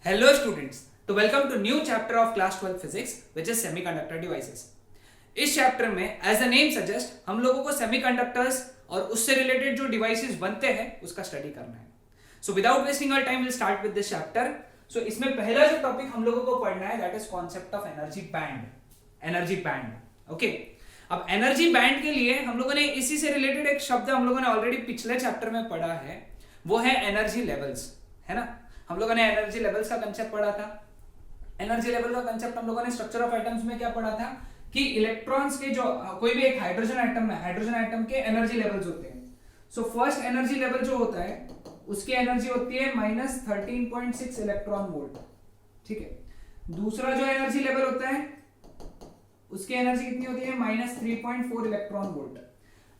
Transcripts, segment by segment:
Hello students, to welcome to new chapter of class 12 physics which is semiconductor devices. इस chapter में as a name suggest हम लोगों को semiconductors और उससे रिलेटेड जो डिवाइसेस बनते हैं उसका स्टडी करना है. So without wasting our time will start with this chapter. सो इसमें पहला जो टॉपिक हम लोगों को पढ़ना है that is concept of energy band. Energy band, okay. अब एनर्जी बैंड के लिए हम लोगों ने इसी से रिलेटेड एक शब्द हम लोगों ने ऑलरेडी पिछले चैप्टर में पढ़ा है, वो है एनर्जी लेवल्स, है ना. हम लोगों ने एनर्जी लेवल्स का कंसेप्ट पढ़ा था. एनर्जी लेवल का कंसेप्ट हम लोगों ने स्ट्रक्चर ऑफ एटम्स में क्या पढ़ा था कि इलेक्ट्रॉन्स के जो कोई भी एक हाइड्रोजन एटम है, हाइड्रोजन एटम के एनर्जी लेवल्स होते हैं. सो फर्स्ट एनर्जी लेवल जो होता है उसकी एनर्जी होती है -13.6 इलेक्ट्रॉन वोल्ट, ठीक है. दूसरा जो एनर्जी लेवल होता है उसकी एनर्जी कितनी होती है -3.4 इलेक्ट्रॉन वोल्ट.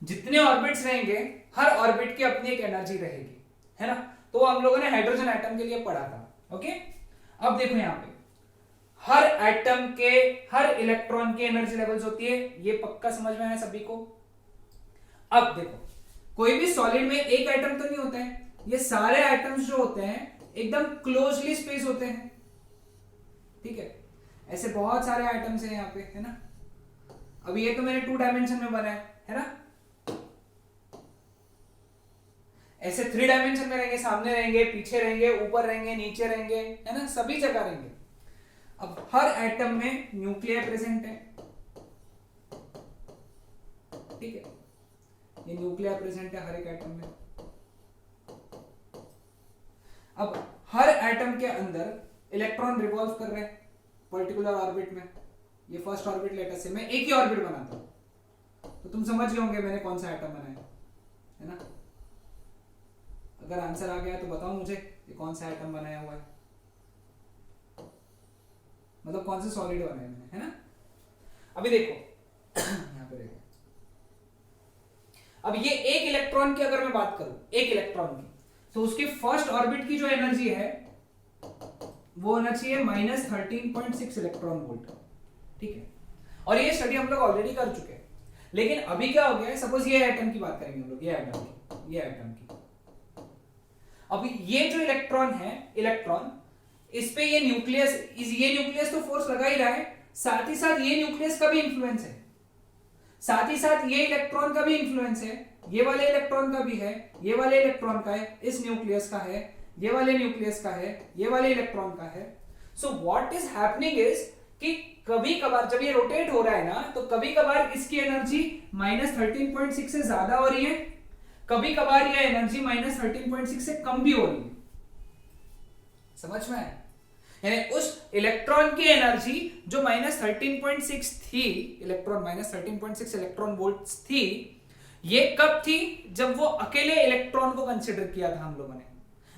जितने ऑर्बिट्स रहेंगे हर ऑर्बिट की अपनी एक एनर्जी रहेगी, है ना. तो हम लोगों ने हाइड्रोजन एटम के लिए पढ़ा था, ओके. अब देखो यहां पे हर एटम के हर इलेक्ट्रॉन की एनर्जी लेवल्स होती है, ये पक्का समझ में आया सभी को. अब देखो कोई भी सॉलिड में एक एटम तो नहीं होता है, ये सारे एटम्स जो होते हैं एकदम क्लोजली स्पेस होते हैं, ठीक है. ऐसे बहुत सारे एटम्स हैं यहाँ पे, है ना. अभी ये तो मैंने 2 डायमेंशन में बनाया है ना. ऐसे 3 डायमेंशन में रहेंगे, सामने रहेंगे, पीछे रहेंगे, ऊपर रहेंगे, नीचे रहेंगे, है ना, सभी जगह रहेंगे. अब हर एटम में न्यूक्लियर प्रेजेंट है, ठीक है. ये न्यूक्लियर प्रेजेंट है हर एक एटम में. अब हर एटम के अंदर इलेक्ट्रॉन रिवॉल्व कर रहे हैं पर्टिकुलर ऑर्बिट में. ये फर्स्ट ऑर्बिट लेटर से मैं एक ही ऑर्बिट बनाता हूं तो तुम समझ गए होंगे मैंने कौन सा एटम बनाया, है ना. अगर आंसर आ गया तो बताओ मुझे ये कौन सा एटम बनाया हुआ है, मतलब कौन से सॉलिड बनाया मैंने, है ना. अभी देखो यहां पे देखो, अब ये एक इलेक्ट्रॉन की अगर मैं बात करूं, एक इलेक्ट्रॉन की, तो उसकी फर्स्ट ऑर्बिट की जो एनर्जी है वो होना चाहिए -13.6 इलेक्ट्रॉन वोल्ट, ठीक है. और ये स्टडी हम लोग ऑलरेडी कर चुके हैं. लेकिन अभी क्या हो गया है, सपोज ये एटम की बात करेंगे हम लोग, ये एटम की. अभी ये जो इलेक्ट्रॉन है, इलेक्ट्रॉन, इस पे ये न्यूक्लियस तो फोर्स लगा ही रहा है, साथ ही साथ ये न्यूक्लियस का भी इंफ्लुएंस है, साथ ही साथ ये इलेक्ट्रॉन का भी इंफ्लुएंस है, ये वाले इलेक्ट्रॉन का भी है, ये वाले इलेक्ट्रॉन का है, इस न्यूक्लियस का है, ये वाले न्यूक्लियस का है, ये वाले इलेक्ट्रॉन का है. So what is happening is कि कभी कभार जब ये रोटेट हो रहा है ना, तो कभी कभार इसकी एनर्जी -13.6 से ज्यादा हो रही है, कभी कभार ये एनर्जी -13.6 से कम भी हो रही है. समझ में आया. यानी उस इलेक्ट्रॉन की एनर्जी जो -13.6 थी, इलेक्ट्रॉन -13.6 इलेक्ट्रॉन वोल्ट थी, ये कब थी जब वो अकेले इलेक्ट्रॉन को कंसिडर किया था हम लोगों ने.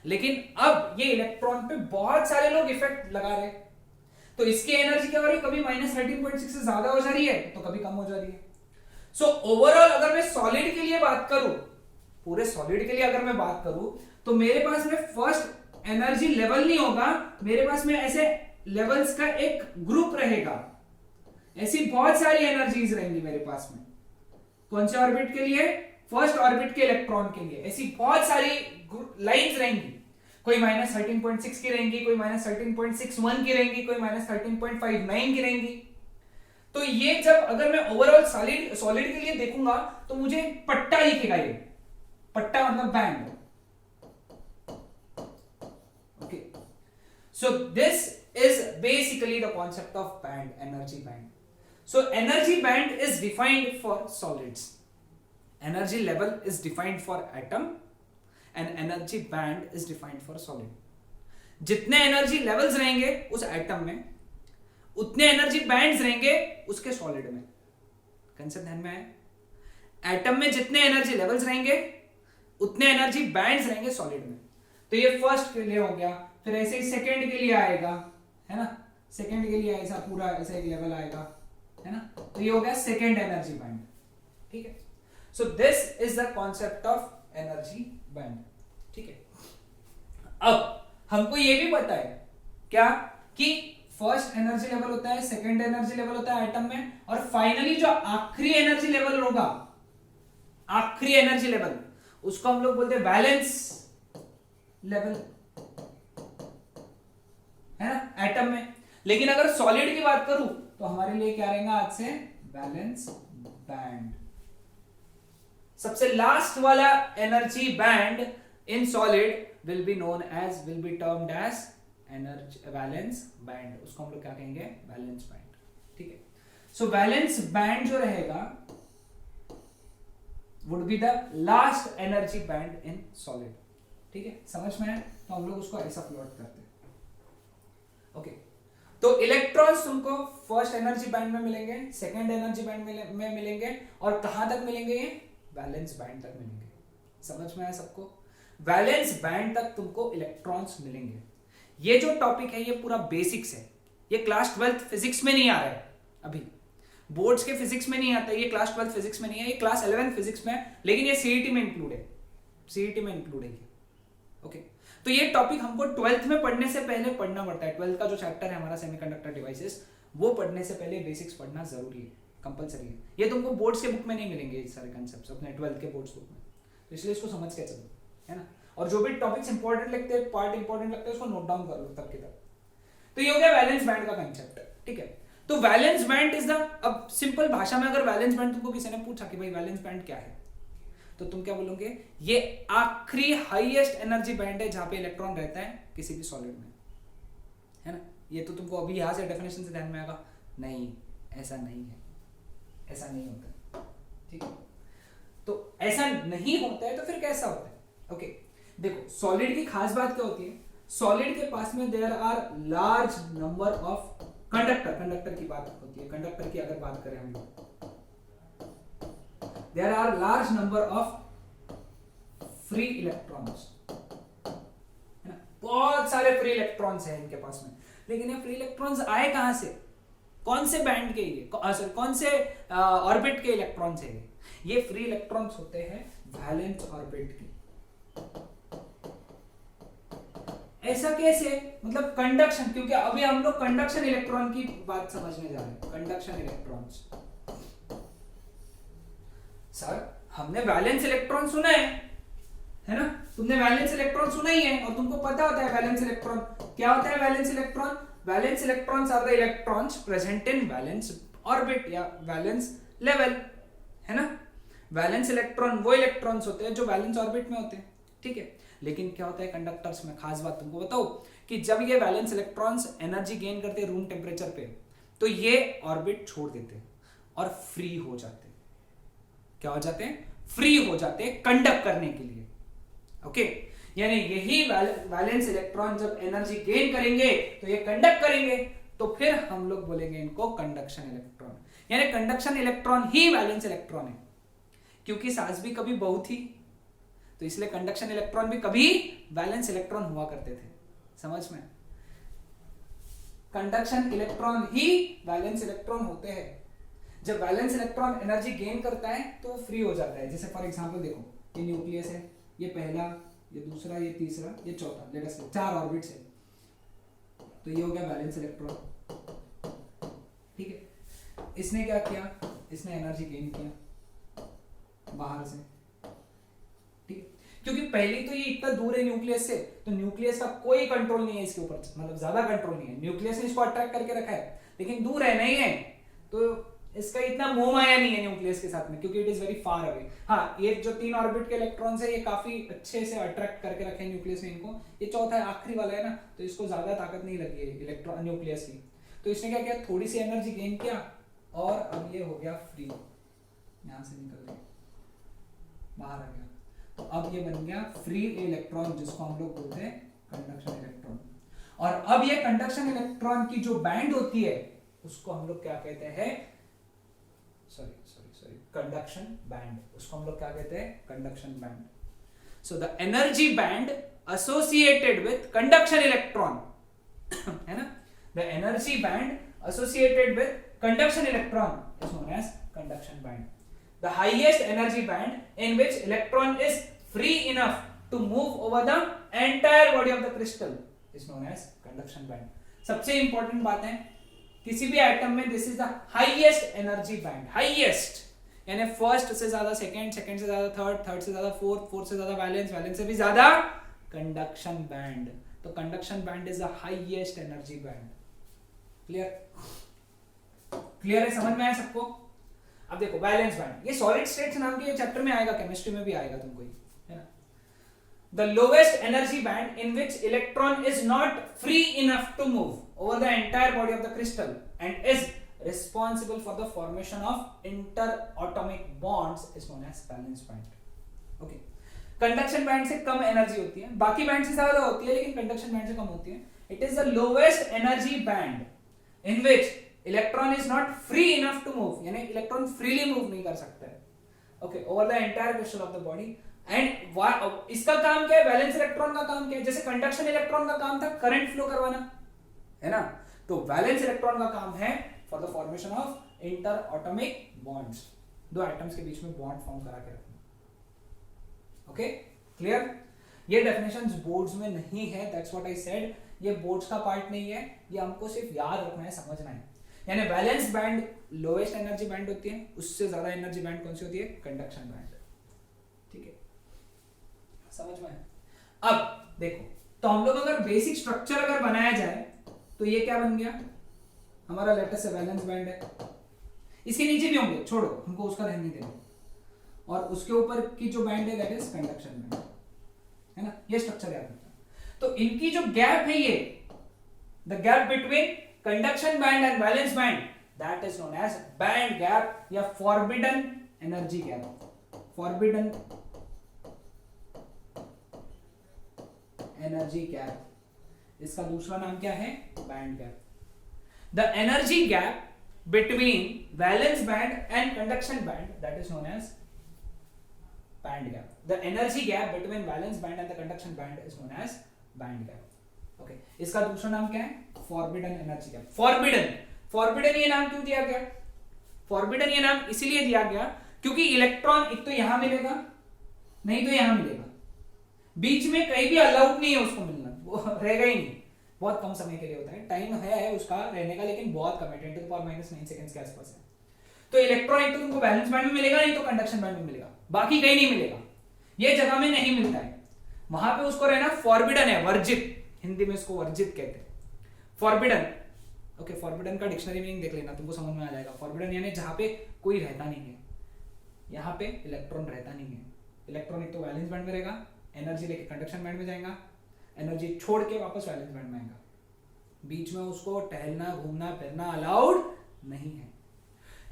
लेकिन अब ये इलेक्ट्रॉन पे बहुत सारे लोग इफेक्ट लगा रहे, तो इसकी एनर्जी क्या हो रही है, कभी -13.6 से ज्यादा हो जा रही है तो कभी कम हो जा रही है. सो ओवरऑल अगर मैं सॉलिड के लिए बात करूं, पूरे सॉलिड के लिए अगर मैं बात करूं, तो मेरे पास में फर्स्ट एनर्जी लेवल नहीं होगा, मेरे पास में ऐसे लेवल्स का एक ग्रुप रहेगा. ऐसी बहुत सारी एनर्जीज रहेंगी मेरे पास में. कौन से ऑर्बिट के लिए, फर्स्ट ऑर्बिट के इलेक्ट्रॉन के लिए ऐसी बहुत सारी लाइंस रहेंगी. कोई -13.6 की रहेंगी, कोई -13.61 की रहेंगी, कोई -13.59 की रहेंगी. तो ये जब अगर मैं ओवरऑल सॉलिड के लिए देखूंगा तो मुझे पट्टा दिखेगा. ये पट्टा मतलब band. Okay, so this is basically the concept of band, energy band. So energy band is defined for solids, energy level is defined for atom and energy band is defined for solid. जितने energy levels रहेंगे उस atom में, उतने energy bands रहेंगे उसके solid में. Concept ध्यान में है. एटम में जितने एनर्जी लेवल्स रहेंगे उतने एनर्जी बैंड्स रहेंगे सॉलिड में. तो ये फर्स्ट के लिए हो गया. फिर ऐसे ही सेकंड के लिए आएगा, है ना. सेकंड के लिए ऐसा पूरा ऐसा एक लेवल आएगा, है ना. तो ये हो गया सेकंड एनर्जी बैंड, ठीक है. So this is the concept of energy band, ठीक है. अब हमको ये भी पता है क्या कि फर्स्ट एनर्जी लेवल होता है, सेकंड एनर्जी लेवल होता है एटम में, और फाइनली जो आखिरी एनर्जी लेवल होगा, आखिरी एनर्जी लेवल, उसको हम लोग बोलते हैं बैलेंस लेवल. एटम में। लेकिन अगर सॉलिड की बात करूं तो हमारे लिए क्या रहेगा आज से, वैलेंस बैंड। सबसे लास्ट वाला energy band in solid will be termed as energy valence band. उसको हम लोग क्या कहेंगे, वैलेंस बैंड। ठीक है, सो वैलेंस बैंड जो रहेगा would be the last energy band in solid. ठीक है, समझ में है? तो हम लोग उसको ऐसा प्लॉट करते हैं। ओके, तो इलेक्ट्रॉन्स तुमको फर्स्ट एनर्जी बैंड में मिलेंगे, सेकंड एनर्जी बैंड में मिलेंगे, और कहां तक मिलेंगे, ये वैलेंस बैंड तक मिलेंगे। समझ में आया सबको? वैलेंस बैंड तक तुमको इलेक्ट्रॉन्स मिलेंगे। ये जो टॉपिक है ये पूरा बेसिक्स है, ये क्लास 12th फिजिक्स में नहीं आ रहा है, अभी बोर्ड्स के फिजिक्स में नहीं आता, ये क्लास 12th फिजिक्स में नहीं है, ये क्लास 11th फिजिक्स में है, लेकिन ये सीईटी में इंक्लूड है, सीईटी में इंक्लूड है। ओके, तो ये टॉपिक हमको 12th में पढ़ने से पहले पढ़ना पड़ता है। 12th का जो चैप्टर है हमारा सेमीकंडक्टर डिवाइसेस, वो पढ़ने से पहले बेसिक्स पढ़ना जरूरी है, कंपलसरी है। ये तुमको बोर्ड्स के बुक में नहीं मिलेंगे ये सारे कंसेप्ट्स, अपने 12th के बोर्ड्स बुक में, तो इसलिए इसको समझ के चलो, है ना। और जो भी टॉपिक्स इंपॉर्टेंट लगते हैं, पार्ट इंपॉर्टेंट लगते हैं, उसको नोट डाउन कर लो तब के तब। तो ये हो गया वैलेंस बैंड का कंसेप्ट। ठीक है, तो वैलेंस बैंड इज द, अब सिंपल भाषा में अगर वैलेंस बैंड तुमको किसी ने पूछा कि भाई वैलेंस बैंड क्या है, तो तुम क्या बोलोगे, ये आखिरी हाईएस्ट एनर्जी बैंड है जहां पे इलेक्ट्रॉन रहता है किसी भी सॉलिड में, है ना। ये तो तुमको अभी यहां से डेफिनेशन से ध्यान में आएगा, नहीं ऐसा नहीं है, ऐसा नहीं होता। ठीक है, तो ऐसा नहीं होता है तो फिर कैसा होता है? ओके, देखो सॉलिड की खास बात क्या होती है, सॉलिड के पास में there are large number of conductor की बात होती है। कंडक्टर की अगर बात करें हम लोग, there are large number of free electrons, है ना, बहुत सारे फ्री इलेक्ट्रॉन्स हैं इनके पास में। लेकिन ये फ्री इलेक्ट्रॉन्स आए कहां से, कौन से बैंड के, ये कौन से ऑर्बिट के इलेक्ट्रॉन्स है ये फ्री इलेक्ट्रॉन्स होते हैं वैलेंस ऑर्बिट के। ऐसा कैसे, मतलब कंडक्शन, क्योंकि अभी हम लोग कंडक्शन इलेक्ट्रॉन की बात समझने जा रहे हैं। कंडक्शन इलेक्ट्रॉन्स, सर हमने वैलेंस इलेक्ट्रॉन सुना है ना, तुमने वैलेंस इलेक्ट्रॉन सुना ही है और तुमको पता होता है वैलेंस इलेक्ट्रॉन क्या होता है। Valence electron, valence electrons are the electrons present in valence orbit या वैलेंस लेवल, है ना। वैलेंस इलेक्ट्रॉन वो इलेक्ट्रॉन्स होते हैं जो वैलेंस ऑर्बिट में होते हैं। ठीक है, लेकिन क्या होता है कंडक्टर्स में, खास बात तुमको बताओ कि जब ये वैलेंस इलेक्ट्रॉन्स एनर्जी गेन करते हैं रूम टेम्परेचर पे, तो ये ऑर्बिट छोड़ देते हैं और फ्री हो जाते हैं। क्या हो जाते हैं, फ्री हो जाते हैं कंडक्ट करने के लिए। ओके, यानी यही वैलेंस इलेक्ट्रॉन जब एनर्जी गेन करेंगे तो ये कंडक्ट करेंगे, तो फिर हम लोग बोलेंगे इनको कंडक्शन इलेक्ट्रॉन। यानी कंडक्शन इलेक्ट्रॉन ही वैलेंस इलेक्ट्रॉन है, क्योंकि सास भी कभी बहू थी, तो इसलिए कंडक्शन इलेक्ट्रॉन भी कभी वैलेंस इलेक्ट्रॉन हुआ करते थे। समझ में, कंडक्शन इलेक्ट्रॉन ही वैलेंस इलेक्ट्रॉन होते हैं। जब वैलेंस इलेक्ट्रॉन एनर्जी गेन करता है तो फ्री हो जाता है। जैसे फॉर एग्जांपल देखो, ये न्यूक्लियस है, ये पहला, ये दूसरा, ये तीसरा, ये चौथा, लेट अस से 4 ऑर्बिट्स है, तो ये हो गया वैलेंस इलेक्ट्रॉन। ठीक है, इसने क्या किया, इसने एनर्जी गेन किया बाहर से। ठीक है, क्योंकि पहले तो ये इतना दूर है न्यूक्लियस से, तो न्यूक्लियस का कोई कंट्रोल नहीं है इसके ऊपर, मतलब ज्यादा कंट्रोल नहीं है। न्यूक्लियस ने इसको अट्रैक्ट करके रखा है, लेकिन दूर है, नहीं है, तो इसका इतना मोह माया नहीं है न्यूक्लियस के साथ में, क्योंकि it is very far away. हाँ, ये जो 3 ऑर्बिट के इलेक्ट्रॉन्स है ये काफी अच्छे से अट्रैक्ट करके रखे हैं न्यूक्लियस ने इनको। ये चौथा है, आखिरी वाला है ना, तो इसको ज्यादा ताकत नहीं लगी है इलेक्ट्रॉन न्यूक्लियस की, तो इसने क्या किया, थोड़ी सी एनर्जी गेन किया और अब ये हो गया फ्री, यहां से निकल गया, बाहर आ गया, तो अब ये बन गया फ्री इलेक्ट्रॉन, जिसको हम लोग बोलते हैं कंडक्शन इलेक्ट्रॉन। और अब ये कंडक्शन इलेक्ट्रॉन की जो बैंड होती है उसको हम लोग क्या कहते हैं, कंडक्शन बैंड, उसको हम लोग क्या कहते हैं, conduction band. So the energy band associated with conduction electron, है ना, the energy band associated with conduction electron is known as conduction band. The highest energy band in which electron is free enough to move over the entire body of the crystal is known as conduction band. सबसे important बात है, किसी भी atom में this is the highest energy band, highest यानी first से ज्यादा second, second से ज्यादा थर्ड, थर्ड से ज्यादा फोर्थ, फोर्थ से ज्यादा वैलेंस, वैलेंस से भी ज्यादा कंडक्शन बैंड। तो conduction band is the highest energy band. Clear? Clear है? समझ में आया सबको? अब देखो वैलेंस बैंड, ये सॉलिड स्टेट्स नाम के चैप्टर में आएगा, केमिस्ट्री में भी आएगा तुमको, है ना। The lowest energy band in which electron is not free enough to move over the entire body of the crystal and is responsible for the formation of interatomic bonds is known as valence band. Okay. Conduction band से कम energy होती है, बाकी band से ज्यादा होती है, लेकिन conduction band से कम होती है। It is the lowest energy band in which electron is not free enough to move, यानी इलेक्ट्रॉन फ्रीली मूव नहीं कर सकता है, okay, over the entire crystal of the body. And इसका काम क्या है? वैलेंस इलेक्ट्रॉन का काम क्या है? जैसे कंडक्शन इलेक्ट्रॉन का काम था करंट फ्लो करवाना, है ना, तो वैलेंस इलेक्ट्रॉन का काम है for the formation of inter atomic bonds, दो एटम्स के बीच में बॉन्ड फॉर्म करा के रखना। Okay, clear? ये डेफिनेशंस बोर्ड्स में नहीं है, दैट्स व्हाट आई सेड, ये बोर्ड्स का पार्ट नहीं है, ये हमको सिर्फ याद रखना है, समझना है। यानी valence band lowest energy band होती है, उससे ज्यादा एनर्जी बैंड कौन सी होती है? Conduction band. ठीक है, समझ में? अब देखो, तो हम लोग अगर बेसिक स्ट्रक्चर अगर बनाया जाए तो ये क्या बन गया हमारा? लेटेस्ट से वैलेंस बैंड है, इसके नीचे भी होंगे, छोड़ो, हमको उसका रहने देना, और उसके ऊपर की जो बैंड है दैट इज कंडक्शन बैंड, है ना। ये स्ट्रक्चर याद रखना। तो इनकी जो गैप है, ये the gap between conduction band and valence band, that is known as band gap या forbidden energy gap. Forbidden energy gap, इसका दूसरा नाम क्या है? Band gap. The energy gap between valence band and conduction band, that is known as band gap. The energy gap between valence band and the conduction band is known as band gap. Okay, इसका दूसरा नाम क्या है? Forbidden energy gap. Forbidden ये नाम क्यों दिया गया? फॉरबिडन ये नाम इसलिए दिया गया क्योंकि इलेक्ट्रॉन एक तो यहां मिलेगा, नहीं तो यहां मिलेगा, बीच में कहीं भी अलाउड नहीं है उसको मिलना, वो रहेगा ही नहीं, बहुत कम समय के लिए होता है, टाइम है उसका रहने का, लेकिन बहुत कम है, 10⁻⁹ सेकंड्स के आसपास है। तो इलेक्ट्रॉन एक तो तुमको वैलेंस बैंड में मिलेगा, नहीं तो कंडक्शन बैंड में मिलेगा, बाकी कहीं नहीं मिलेगा, ये जगह में नहीं मिलता है, वहां पे उसको रहना फॉरबिडन है, वर्जित, हिंदी में इसको वर्जित कहते हैं, फॉरबिडन। ओके, फॉरबिडन का डिक्शनरी मीनिंग देख लेना, तुमको समझ में आ जाएगा। फॉरबिडन यानी जहां पे कोई रहता नहीं है, यहाँ पे इलेक्ट्रॉन रहता नहीं है, इलेक्ट्रॉन एक तो वैलेंस बैंड में रहेगा, एनर्जी लेके कंडक्शन बैंड में जाएगा, एनर्जी छोड़ के वापस वैलेंस बैंड में आएगा, बीच में उसको टहलना घूमना फिरना अलाउड नहीं है।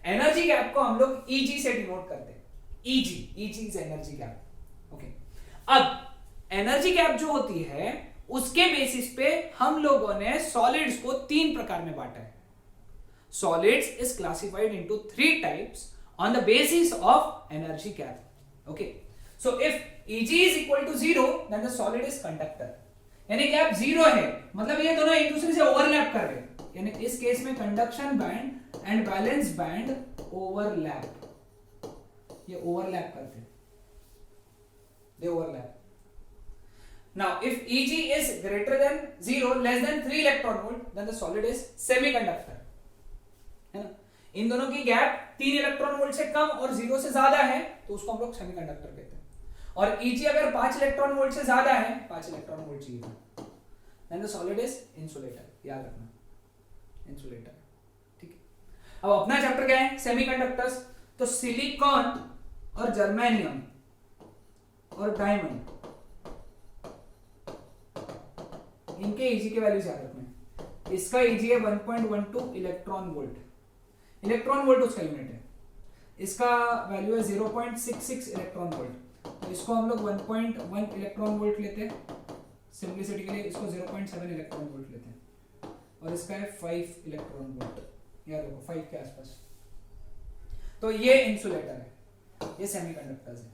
एनर्जी गैप को हम लोग ईजी से डिनोट करते हैं, easy is energy gap. Okay, अब एनर्जी गैप जो होती है उसके बेसिस पे हम लोगों ने सॉलिड्स को 3 प्रकार में बांटा है। Solids is classified into 3 types on the basis of energy gap. Okay, so if Eg is equal to 0 then the solid is conductor, यानी गैप 0 है, मतलब ये दोनों एक दूसरे से ओवरलैप कर रहे हैं, यानी इस केस में conduction band and valence band overlap, ये ओवरलैप करते हैं, they overlap. Now if Eg is greater than 0 less than 3 electron volt then the solid is semiconductor, है ना। इन दोनों की गैप 3 इलेक्ट्रॉन वोल्ट से कम और 0 से ज्यादा है तो उसको हम लोग सेमीकंडक्टर कहते हैं। और Eg अगर 5 इलेक्ट्रॉन वोल्ट से ज्यादा है, 5 इलेक्ट्रॉन वोल्ट चाहिए, then the solid is insulator, याद रखना, इंसुलेटर। ठीक है, अब अपना चैप्टर क्या है? सेमीकंडक्टर्स। तो सिलिकॉन और जर्मेनियम और डायमंड, इनके Eg के वैल्यूज याद रखना। इसका Eg है 1.12 इलेक्ट्रॉन वोल्ट, इलेक्ट्रॉन वोल्ट उसका यूनिट है, इसका वैल्यू है 0.66 इलेक्ट्रॉन वोल्ट, तो इसको हम लोग 1.1 इलेक्ट्रॉन वोल्ट लेते हैं सिंपलिसिटी के लिए, इसको 0.7 इलेक्ट्रॉन वोल्ट लेते हैं, और इसका है 5 इलेक्ट्रॉन वोल्ट, याद रखो 5 के आसपास। तो ये इंसुलेटर है, ये सेमीकंडक्टर्स है।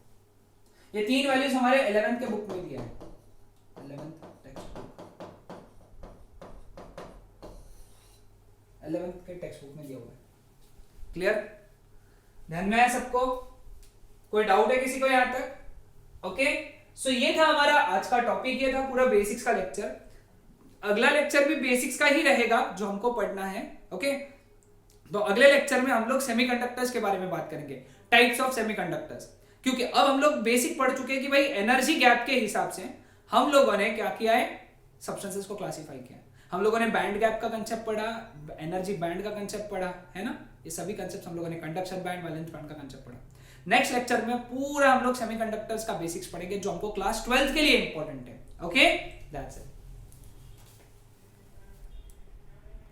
ये 3 वैल्यूज हमारे 11th के बुक में दिया है, 11th टेक्स्ट बुक, 11th के टेक्स्ट बुक में दिया हुआ है। क्लियर? ध्यान में है सबको? कोई डाउट है किसी को यहां तक? ओके, सो ये था हमारा आज का टॉपिक, ये था पूरा बेसिक्स का लेक्चर। अगला लेक्चर भी बेसिक्स का ही रहेगा जो हमको पढ़ना है। ओके, तो अगले लेक्चर में हम लोग सेमीकंडक्टर्स के बारे में बात करेंगे, टाइप्स ऑफ सेमीकंडक्टर्स, क्योंकि अब हम लोग बेसिक पढ़ चुके हैं कि भाई एनर्जी गैप के हिसाब से हम लोगों ने क्या किया है, सब्सटेंसेस को क्लासिफाई किया। हम लोगों ने बैंड गैप का कंसेप्ट पढ़ा, एनर्जी बैंड का कंसेप्ट पढ़ा, है ना, ये सभी कंसेप्ट हम लोगों ने, कंडक्शन बैंड, वैलेंस बैंड का कंसेप्ट पढ़ा। नेक्स्ट लेक्चर में पूरा हम लोग सेमीकंडक्टर्स का बेसिक्स पढ़ेंगे जो हमको क्लास 12th के लिए इंपॉर्टेंट है। Okay, that's it.